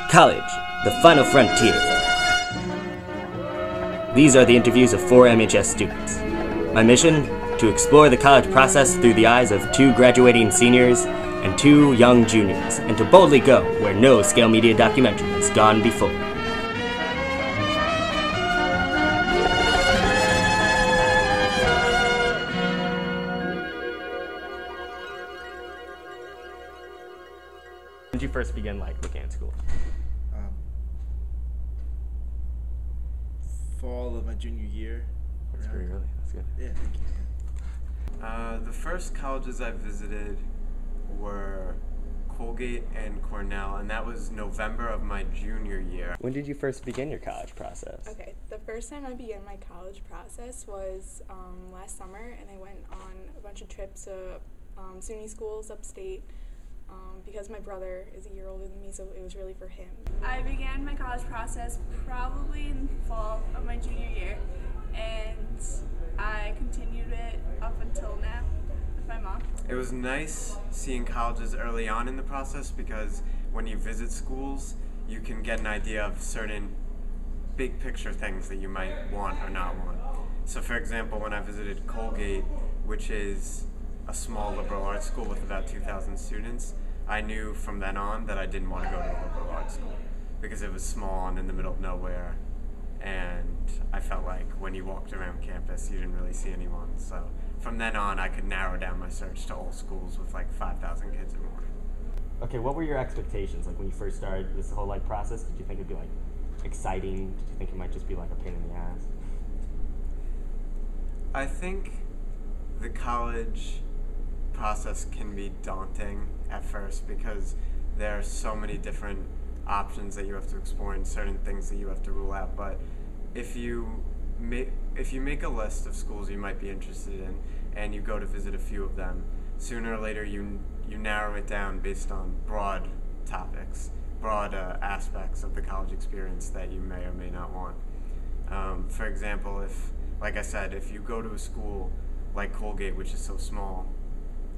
College, the final frontier. These are the interviews of 4 MHS students. My mission? To explore the college process through the eyes of 2 graduating seniors and 2 young juniors, and to boldly go where no scale media documentary has gone before. When did you first begin looking at school? Fall of my junior year. That's pretty early. That's good. Yeah, thank you. The first colleges I visited were Colgate and Cornell, and that was November of my junior year. When did you first begin your college process? Okay, the first time I began my college process was last summer, and I went on a bunch of trips to SUNY schools upstate because my brother is a year older than me, so it was really for him. I began my college process probably in the fall of my junior year, and I continued it up until now with my mom. It was nice seeing colleges early on in the process because when you visit schools, you can get an idea of certain big picture things that you might want or not want. So for example, when I visited Colgate, which is a small liberal arts school with about 2,000 students, I knew from then on that I didn't want to go to a liberal arts school because it was small and in the middle of nowhere, and I felt like when you walked around campus you didn't really see anyone. So from then on I could narrow down my search to all schools with 5,000 kids or more. Okay, what were your expectations when you first started this whole process? Did you think it'd be exciting? Did you think it might just be a pain in the ass? I think the college process can be daunting at first because there are so many different options that you have to explore and certain things that you have to rule out. But if you make a list of schools you might be interested in and you go to visit a few of them, sooner or later you narrow it down based on broad topics, broad aspects of the college experience that you may or may not want. For example, like I said, if you go to a school like Colgate, which is so small,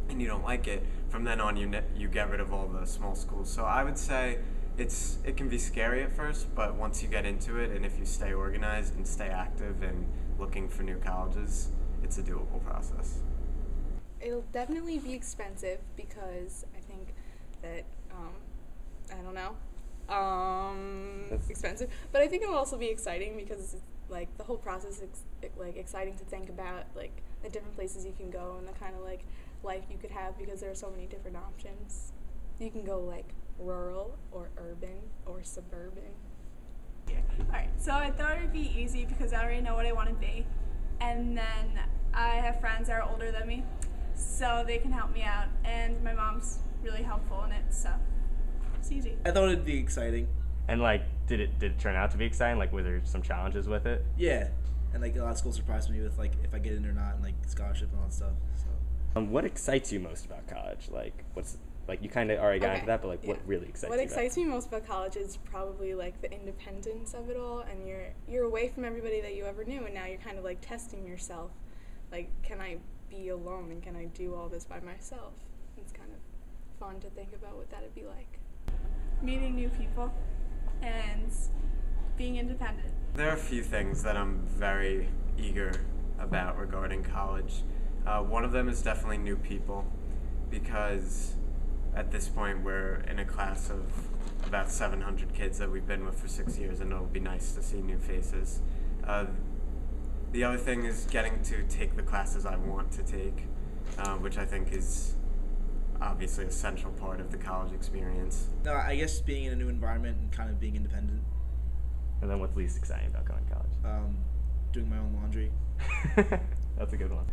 and you don't like it, from then on you get rid of all the small schools. So I would say it can be scary at first, but once you get into it, and if you stay organized and stay active and looking for new colleges, it's a doable process. It'll definitely be expensive because I think that, I don't know, expensive, but I think it'll also be exciting because the whole process is exciting to think about the different places you can go and the kind of life you could have because there are so many different options. You can go rural or urban or suburban. Yeah. Alright, so I thought it would be easy because I already know what I want to be, and then I have friends that are older than me, so they can help me out, and my mom's really helpful in it, so it's easy. I thought it'd be exciting. And did it turn out to be exciting? Were there some challenges with it? Yeah, and a lot of schools surprised me with if I get in or not, and scholarship and all that stuff. So. What excites you most about college? What's you kind of already got into that, but yeah. What really excites you? What excites me most about college is probably the independence of it all, and you're away from everybody that you ever knew, and now you're kind of testing yourself. Can I be alone and can I do all this by myself? It's kind of fun to think about what that'd be like. Meeting new people and being independent. There are a few things that I'm very eager about regarding college. One of them is definitely new people, because at this point we're in a class of about 700 kids that we've been with for 6 years, and it'll be nice to see new faces. The other thing is getting to take the classes I want to take, which I think is obviously a central part of the college experience. No, I guess being in a new environment and kind of being independent. And then what's least exciting about going to college? Doing my own laundry. That's a good one.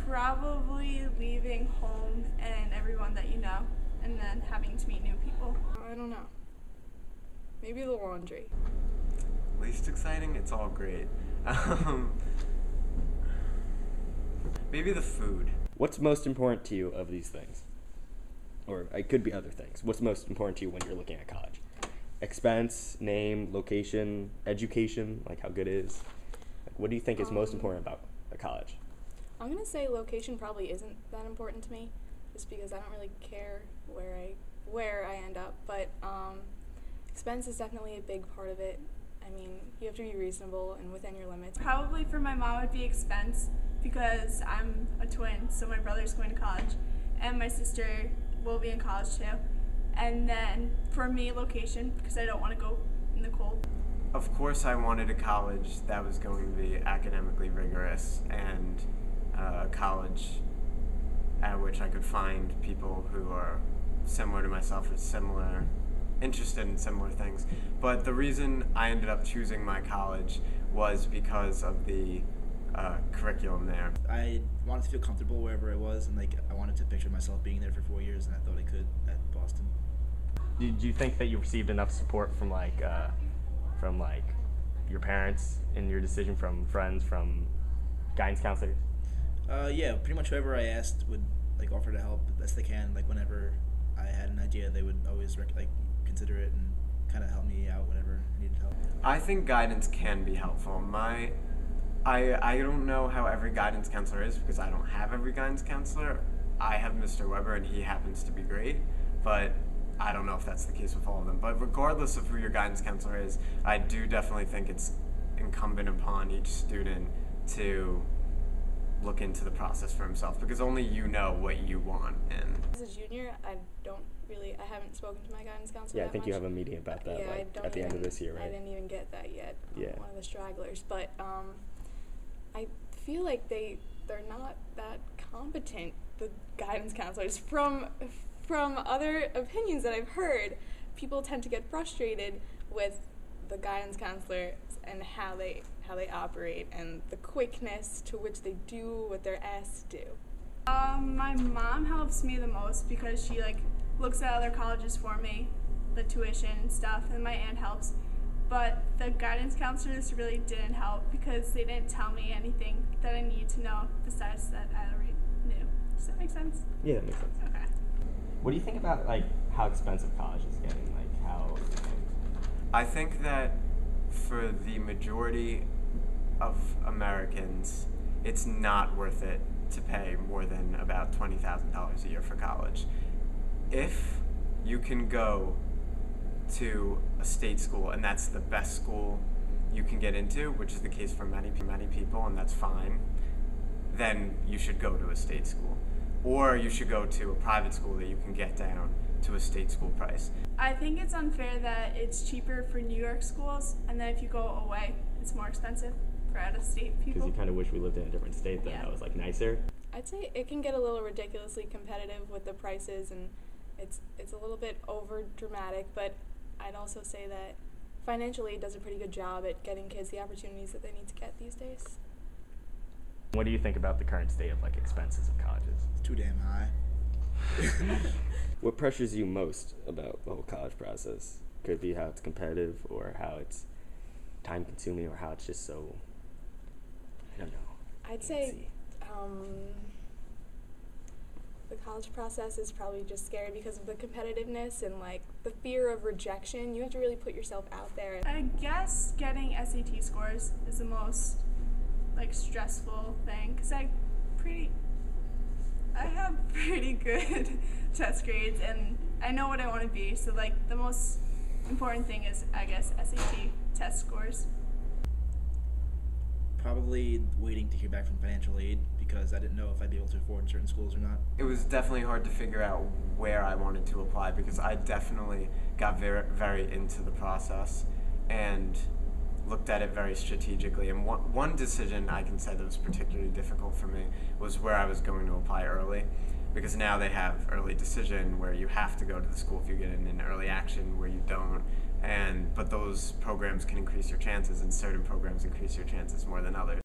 Probably leaving home and everyone that you know, and then having to meet new people. I don't know. Maybe the laundry. Least exciting? It's all great. Maybe the food. What's most important to you of these things? Or it could be other things. What's most important to you when you're looking at college? expense, name, location, education, like how good it is? Like, what do you think is most important about a college? I'm gonna say location probably isn't that important to me, just because I don't really care where I end up. But expense is definitely a big part of it. I mean, you have to be reasonable and within your limits. Probably for my mom would be expense, because I'm a twin, so my brother's going to college, and my sister will be in college too. And then for me, location, because I don't want to go in the cold. Of course, I wanted a college that was going to be academically rigorous, and a college at which I could find people who are similar to myself or interested in similar things. But the reason I ended up choosing my college was because of the curriculum there. I wanted to feel comfortable wherever I was, and I wanted to picture myself being there for 4 years, and I thought I could at Boston. Did you think that you received enough support from your parents in your decision, from friends, from guidance counselors? Yeah, pretty much whoever I asked would offer to help the best they can. Whenever I had an idea, they would always consider it and kind of help me out whenever I needed help. I think guidance can be helpful. I don't know how every guidance counselor is, because I don't have every guidance counselor. I have Mr. Weber, and he happens to be great, but I don't know if that's the case with all of them. But regardless of who your guidance counselor is, I do definitely think it's incumbent upon each student to look into the process for himself, because only you know what you want. And As a junior, I haven't spoken to my guidance counselor. Yeah, I think you have a meeting about that at the end of this year, right? I didn't even get that yet. Yeah. I'm one of the stragglers, but I feel like they're not that competent, the guidance counselors. From other opinions that I've heard, people tend to get frustrated with the guidance counselors and how they operate and the quickness to which they do what they're asked to do. My mom helps me the most, because she looks at other colleges for me, the tuition and stuff, and my aunt helps. But the guidance counselors really didn't help, because they didn't tell me anything that I needed to know besides that I already knew. Does that make sense? Yeah, that makes sense. Okay. What do you think about how expensive college is getting? I think that for the majority of Americans, it's not worth it to pay more than about $20,000 a year for college. If you can go to a state school, and that's the best school you can get into, which is the case for many people, and that's fine, then you should go to a state school. Or you should go to a private school that you can get down to a state school price. I think it's unfair that it's cheaper for New York schools, and then if you go away, it's more expensive for out-of-state people. Because you kind of wish we lived in a different state that was nicer. I'd say it can get a little ridiculously competitive with the prices, and it's a little bit over dramatic, but I'd also say that financially it does a pretty good job at getting kids the opportunities that they need to get these days. What do you think about the current state of expenses of colleges? It's too damn high. What pressures you most about the whole college process? Could be how it's competitive, or how it's time consuming, or how it's just so, I don't know. I'd say the college process is probably just scary because of the competitiveness and the fear of rejection. You have to really put yourself out there. I guess getting SAT scores is the most stressful thing, because I have pretty good test grades, and I know what I want to be, so the most important thing is, I guess, SAT test scores. Probably waiting to hear back from financial aid, because I didn't know if I'd be able to afford certain schools or not. It was definitely hard to figure out where I wanted to apply, because I definitely got very, very into the process and looked at it very strategically. And one decision I can say that was particularly difficult for me was where I was going to apply early, because now they have early decision where you have to go to the school if you get in early action where you don't. But those programs can increase your chances, and certain programs increase your chances more than others.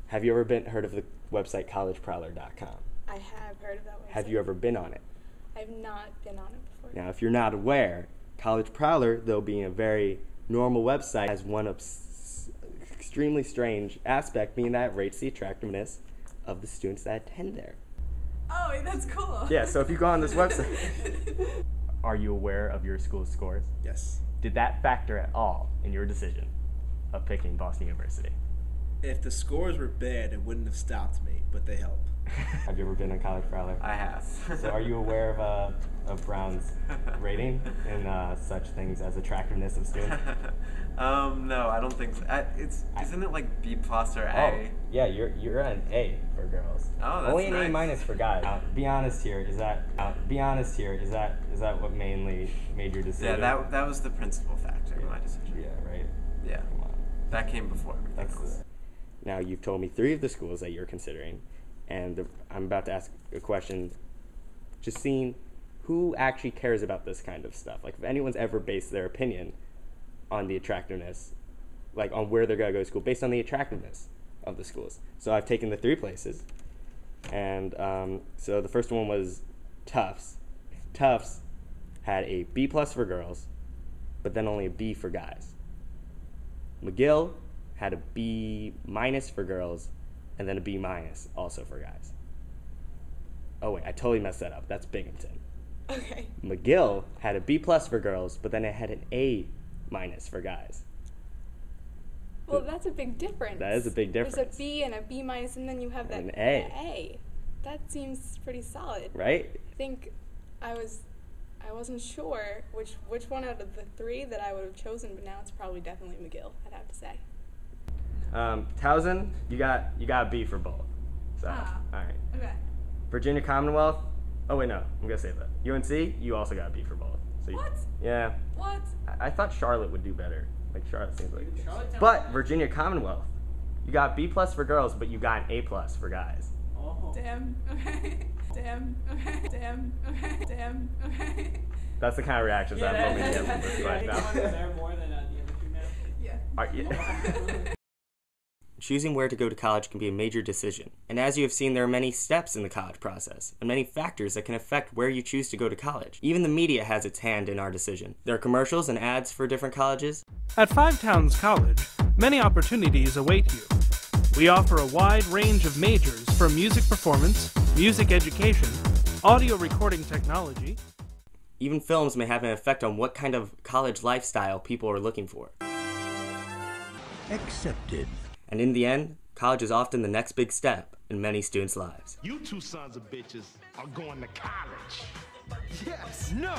Have you ever heard of the website collegeprowler.com? I have heard of that website. Have you ever been on it? I've not been on it before. Now, if you're not aware, College Prowler, though being a very normal website, has one extremely strange aspect, being that it rates the attractiveness of the students that attend there. Oh, that's cool. Yeah, so if you go on this website, are you aware of your school's scores? Yes. Did that factor at all in your decision of picking Boston University? If the scores were bad, it wouldn't have stopped me, but they help. Have you ever been on College Prowler? I have. So are you aware of Brown's rating and such things as attractiveness of students? No, I don't think so. Isn't it like B plus or A? Oh, yeah, you're an A for girls. Oh, that's only an nice. A minus for guys. Be honest here. Is that what mainly made your decision? Yeah, that was the principal factor in my decision. Yeah, right. Yeah, Come on. that came before everything That's else. Now you've told me 3 of the schools that you're considering, and I'm about to ask a question. Just seeing who actually cares about this kind of stuff. Like, if anyone's ever based their opinion on the attractiveness, like on where they're gonna go to school, based on the attractiveness of the schools. So I've taken the 3 places, and so the first one was Tufts. Tufts had a B plus for girls, but then only a B for guys. McGill had a B minus for girls, and then a B minus also for guys. Oh wait, I totally messed that up. That's Binghamton. Okay. McGill had a B plus for girls, but then it had an A minus for guys. Well, that's a big difference. That is a big difference. There's a B and a B minus, and then you have that An A. A. That seems pretty solid. Right? I think I wasn't sure which one out of the 3 that I would have chosen, but now it's probably definitely McGill, I'd have to say. Towson, you got a B for both. So, all right. Okay. Virginia Commonwealth. Oh wait, no, I'm gonna save that. UNC, you also got a B for both. So What? Yeah. What? I thought Charlotte would do better. Like Charlotte seems like. But Virginia Commonwealth, you got B plus for girls, but you got an A plus for guys. Damn. Okay. Damn. Okay. Damn. Okay. Damn. Okay. That's the kind of reactions I'm hoping to get from this right now. There more than the other 2 now? Yeah. Choosing where to go to college can be a major decision, and as you have seen, there are many steps in the college process, and many factors that can affect where you choose to go to college. Even the media has its hand in our decision. There are commercials and ads for different colleges. At Five Towns College, many opportunities await you. We offer a wide range of majors from music performance, music education, audio recording technology. Even films may have an effect on what kind of college lifestyle people are looking for. Accepted. And in the end, college is often the next big step in many students' lives. You 2 sons of bitches are going to college. Yes. No.